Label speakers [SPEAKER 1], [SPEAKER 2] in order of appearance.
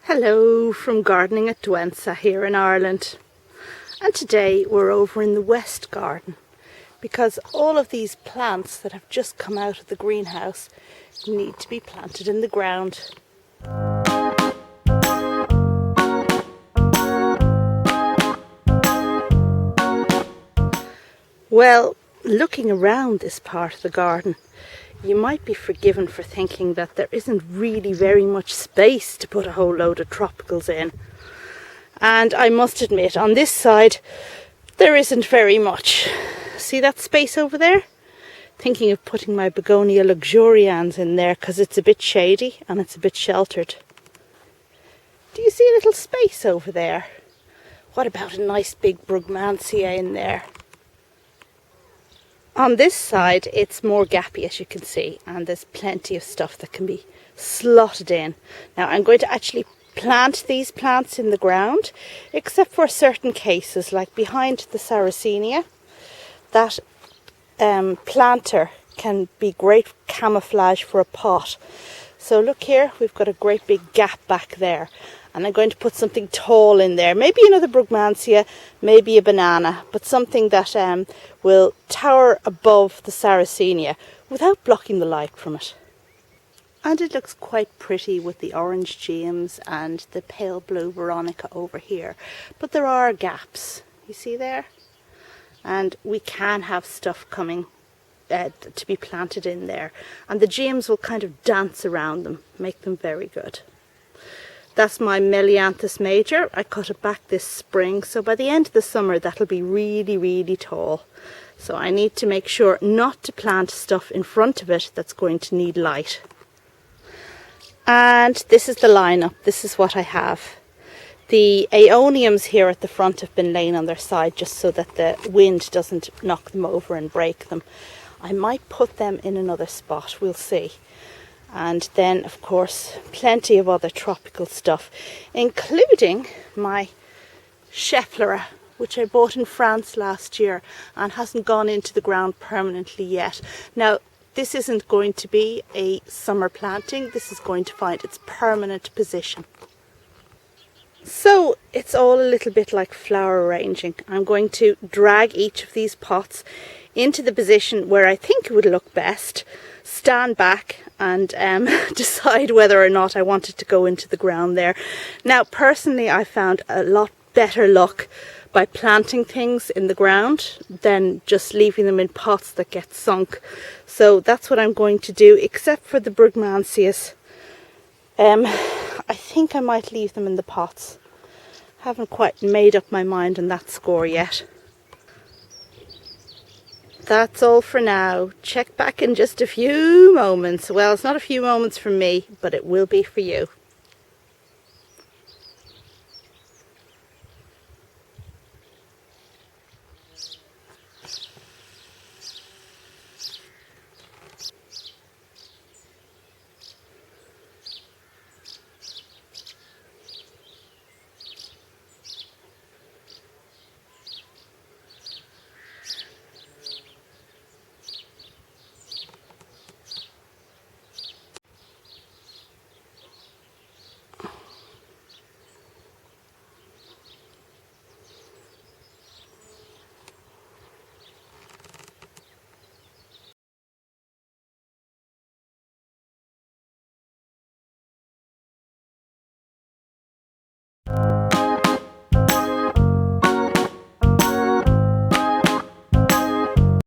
[SPEAKER 1] Hello from Gardening at Douentza here in Ireland, and today we're over in the West Garden because all of these plants that have just come out of the greenhouse need to be planted in the ground. Well, looking around this part of the garden, you might be forgiven for thinking that there isn't really very much space to put a whole load of tropicals in. And I must admit, on this side, there isn't very much. See that space over there? Thinking of putting my begonia luxurians in there because it's a bit shady and it's a bit sheltered. Do you see a little space over there? What about a nice big brugmansia in there? On this side it's more gappy, as you can see, and there's plenty of stuff that can be slotted in. Now I'm going to actually plant these plants in the ground, except for certain cases, like behind the Sarracenia. That planter can be great camouflage for a pot. So look here, we've got a great big gap back there. And I'm going to put something tall in there, maybe another brugmansia, maybe a banana, but something that will tower above the Sarracenia without blocking the light from it. And it looks quite pretty with the orange James and the pale blue Veronica over here. But there are gaps, you see there? And we can have stuff coming to be planted in there. And the James will kind of dance around them, make them very good. That's my Melianthus major. I cut it back this spring, so by the end of the summer that'll be really, really tall. So I need to make sure not to plant stuff in front of it that's going to need light. And this is the lineup. This is what I have. The aeoniums here at the front have been laying on their side just so that the wind doesn't knock them over and break them. I might put them in another spot, we'll see. And then, of course, plenty of other tropical stuff, including my Schefflera, which I bought in France last year and hasn't gone into the ground permanently yet. Now, this isn't going to be a summer planting. This is going to find its permanent position. So, it's all a little bit like flower arranging. I'm going to drag each of these pots into the position where I think it would look best, stand back and decide whether or not I wanted to go into the ground there. Now, personally, I found a lot better luck by planting things in the ground than just leaving them in pots that get sunk. So that's what I'm going to do, except for the brugmansias. I think I might leave them in the pots. Haven't quite made up my mind on that score yet. That's all for now. Check back in just a few moments. Well, it's not a few moments from me, but it will be for you.